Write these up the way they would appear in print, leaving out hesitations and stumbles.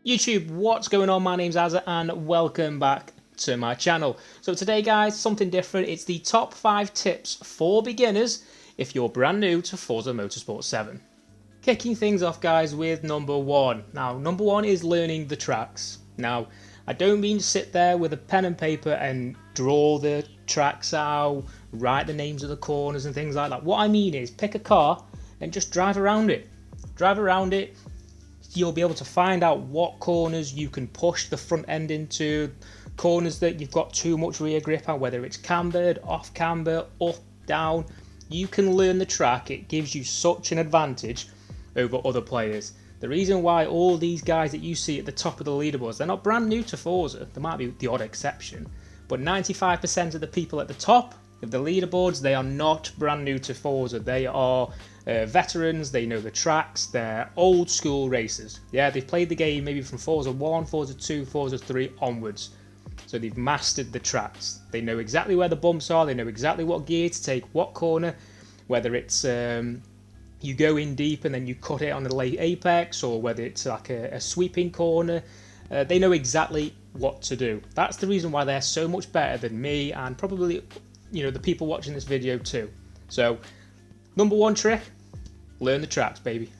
YouTube, what's going on? My name's Azza and welcome back to my channel. So today guys, something different. It's the top 5 tips for beginners if you're brand new to Forza Motorsport 7. Kicking things off guys with number 1. Now number 1 is learning the tracks. Now I don't mean to sit there with a pen and paper and draw the tracks out, write the names of the corners and things like that. What I mean is pick a car and just drive around it. Drive around it. You'll be able to find out what corners you can push the front end into, corners that you've got too much rear grip on, whether it's cambered, off camber, up, down. You can learn the track. It gives you such an advantage over other players. The reason why all these guys that you see at the top of the leaderboards, they're not brand new to Forza. There might be the odd exception, but 95% of the people at the top of the leaderboards, they are not brand new to Forza. They are veterans, they know the tracks, they're old school racers. Yeah, they've played the game maybe from Forza 1, Forza 2, Forza 3 onwards. So they've mastered the tracks. They know exactly where the bumps are, they know exactly what gear to take, what corner, whether it's you go in deep and then you cut it on the late apex, or whether it's like a sweeping corner. They know exactly what to do. That's the reason why they're so much better than me and probably the people watching this video too. So number 1 trick, learn the tracks, baby.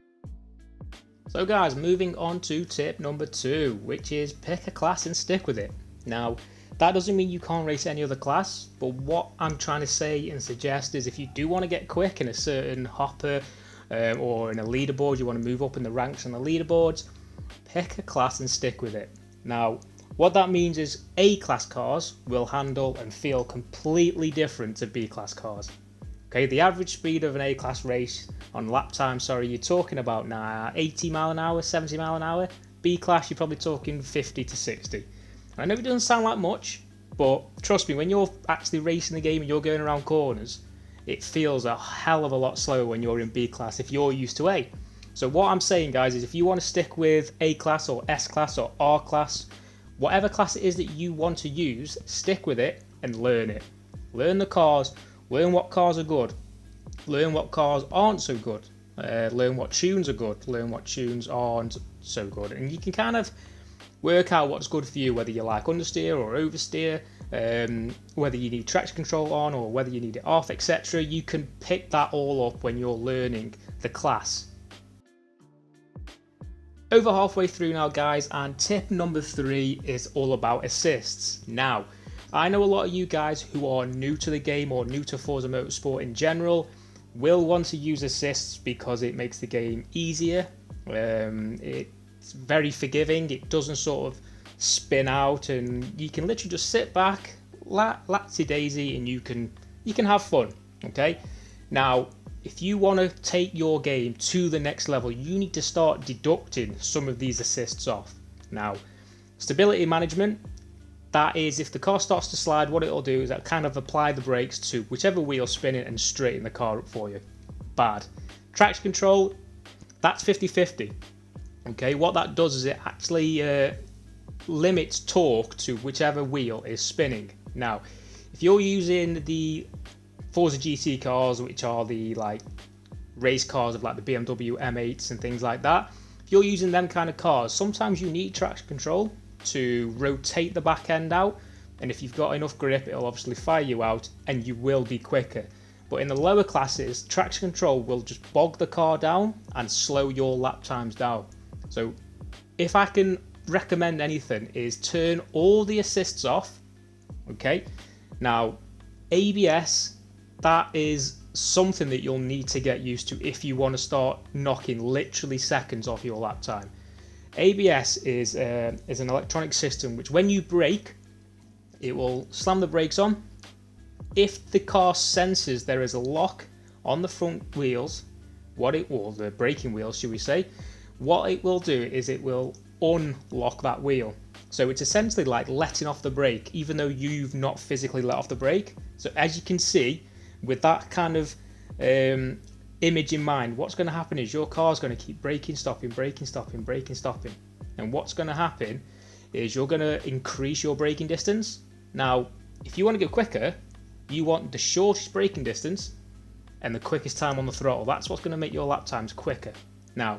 So guys, moving on to tip number 2, which is pick a class and stick with it. Now, that doesn't mean you can't race any other class, but what I'm trying to say and suggest is if you do want to get quick in a certain hopper or in a leaderboard, you want to move up in the ranks on the leaderboards, pick a class and stick with it. Now, what that means is A-class cars will handle and feel completely different to B-class cars. Okay, the average speed of an A-class race on lap time, you're talking about now 80 mile an hour, 70 mile an hour. B-class, you're probably talking 50 to 60. I know it doesn't sound like much, but trust me, when you're actually racing the game and you're going around corners, it feels a hell of a lot slower when you're in B-class if you're used to A. So what I'm saying, guys, is if you want to stick with A-class or S-class or R-class, whatever class it is that you want to use, stick with it and learn it. Learn the cars. Learn what cars are good, learn what cars aren't so good, learn what tunes are good, learn what tunes aren't so good, and you can kind of work out what's good for you, whether you like understeer or oversteer, whether you need traction control on or whether you need it off, etc. You can pick that all up when you're learning the class. Over halfway through now guys, and tip number 3 is all about assists. Now, I know a lot of you guys who are new to the game or new to Forza Motorsport in general will want to use assists because it makes the game easier. It's very forgiving. It doesn't sort of spin out, and you can literally just sit back, latsy daisy, and you can have fun. Okay. Now, if you want to take your game to the next level, you need to start deducting some of these assists off. Now, stability management. That is, if the car starts to slide, what it'll do is it'll kind of apply the brakes to whichever wheel spinning and straighten the car up for you. Bad. Traction control, that's 50-50. Okay, what that does is it actually limits torque to whichever wheel is spinning. Now, if you're using the Forza GT cars, which are the race cars of the BMW M8s and things like that, if you're using them kind of cars, sometimes you need traction control to rotate the back end out, and if you've got enough grip, it'll obviously fire you out and you will be quicker. But in the lower classes, traction control will just bog the car down and slow your lap times down. So if I can recommend anything, is turn all the assists off. Okay, now ABS, that is something that you'll need to get used to if you want to start knocking literally seconds off your lap time. ABS is an electronic system which, when you brake, it will slam the brakes on. If the car senses there is a lock on the front wheels, the braking wheels, should we say, what it will do is it will unlock that wheel. So it's essentially like letting off the brake, even though you've not physically let off the brake. So as you can see, with that kind of image in mind, what's going to happen is your car's going to keep braking, stopping, braking, stopping, braking, stopping. And what's going to happen is you're going to increase your braking distance. Now, if you want to go quicker, you want the shortest braking distance and the quickest time on the throttle. That's what's going to make your lap times quicker. Now,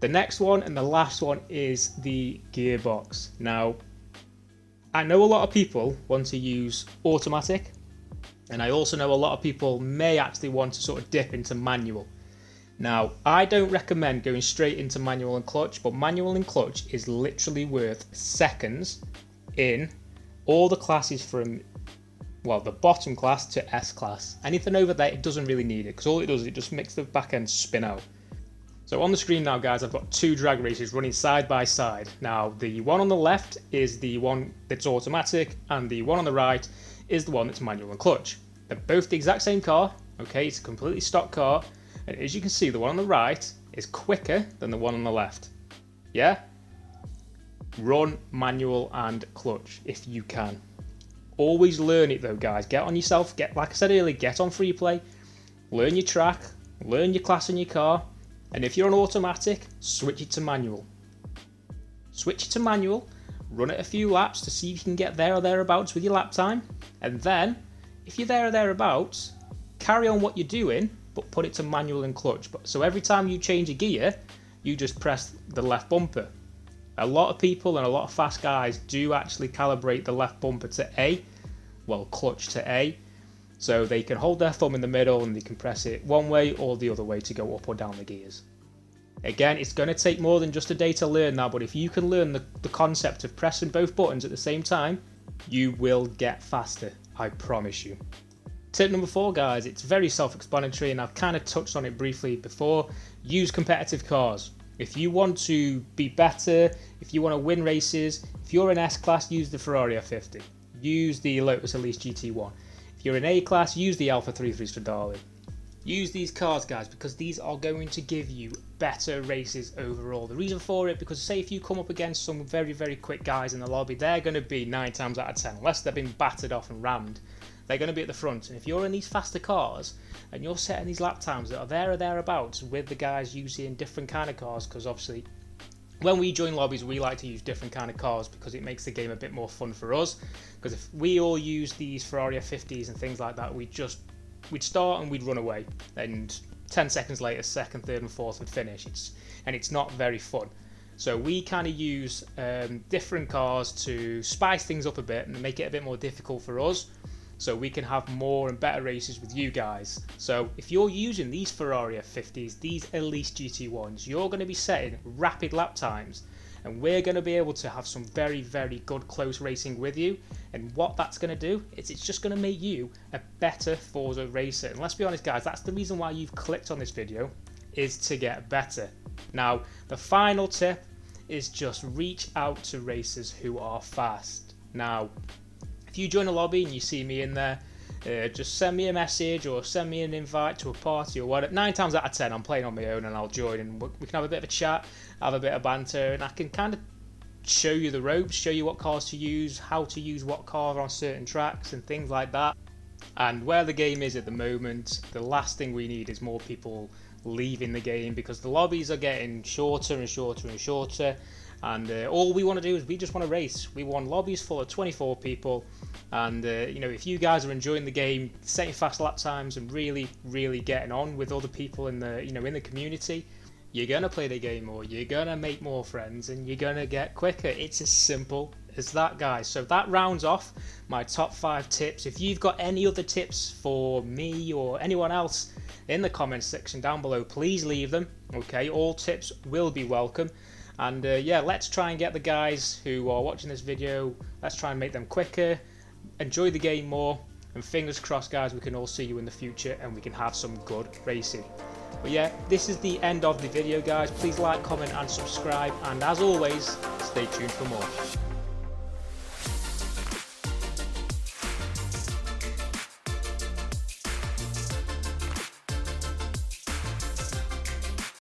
The next one and the last one is the gearbox. Now, I know a lot of people want to use automatic, and I also know a lot of people may actually want to sort of dip into manual. Now, I don't recommend going straight into manual and clutch, but manual and clutch is literally worth seconds in all the classes from, well, the bottom class to S class. Anything over there, it doesn't really need it, because all it does is it just makes the back end spin out. So on the screen now, guys, I've got two drag races running side by side. Now, the one on the left is the one that's automatic, and the one on the right is the one that's manual and clutch. They're both the exact same car, okay? It's a completely stock car, and as you can see, the one on the right is quicker than the one on the left. Yeah? Run manual and clutch if you can. Always learn it though, guys. Get on yourself, like I said earlier, get on free play, learn your track, learn your class in your car. And if you're on automatic, switch it to manual. Switch it to manual, run it a few laps to see if you can get there or thereabouts with your lap time. And then, if you're there or thereabouts, carry on what you're doing, but put it to manual and clutch. So every time you change a gear, you just press the left bumper. A lot of people and a lot of fast guys do actually calibrate the left bumper to A, well, clutch to A. So they can hold their thumb in the middle and they can press it one way or the other way to go up or down the gears. Again, it's going to take more than just a day to learn that, but if you can learn the concept of pressing both buttons at the same time, you will get faster, I promise you. Tip number 4, guys, it's very self-explanatory and I've kind of touched on it briefly before. Use competitive cars. If you want to be better, if you want to win races, if you're in S-Class, use the Ferrari F50. Use the Lotus Elise GT1. If you're in A-Class, use the Alfa 33 Stradale. Use these cars, guys, because these are going to give you better races overall. The reason for it, because say if you come up against some very, very quick guys in the lobby, they're going to be 9 times out of 10, unless they've been battered off and rammed, they're going to be at the front. And if you're in these faster cars and you're setting these lap times that are there or thereabouts with the guys using different kind of cars, because obviously when we join lobbies, we like to use different kind of cars because it makes the game a bit more fun for us. Because if we all use these Ferrari F50s and things like that, we'd start and we'd run away, and 10 seconds later, second, third, and fourth would finish. It's not very fun. So we kind of use different cars to spice things up a bit and make it a bit more difficult for us, so we can have more and better races with you guys. So if you're using these Ferrari F50s, these Elise GT1s, you're going to be setting rapid lap times, and we're going to be able to have some very, very good close racing with you. And what that's going to do is it's just going to make you a better Forza racer. And let's be honest, guys, that's the reason why you've clicked on this video, is to get better. Now, the final tip is just reach out to racers who are fast. Now, if you join a lobby and you see me in there, just send me a message or send me an invite to a party or whatever. 9 times out of 10, I'm playing on my own and I'll join and we can have a bit of a chat, have a bit of banter, and I can kind of show you the ropes, show you what cars to use, how to use what car on certain tracks and things like that. And where the game is at the moment, the last thing we need is more people leaving the game, because the lobbies are getting shorter and shorter and shorter. And all we want to do is we just want to race. We want lobbies full of 24 people, and if you guys are enjoying the game, setting fast lap times, and really, really getting on with other people in the in the community, you're gonna play the game more. You're gonna make more friends, and you're gonna get quicker. It's as simple as that, guys. So that rounds off my top 5 tips. If you've got any other tips for me or anyone else in the comments section down below, please leave them. Okay, all tips will be welcome. And yeah, let's try and get the guys who are watching this video, let's try and make them quicker, enjoy the game more, and fingers crossed, guys, we can all see you in the future and we can have some good racing. But yeah, this is the end of the video, guys. Please like, comment and subscribe, and as always, stay tuned for more.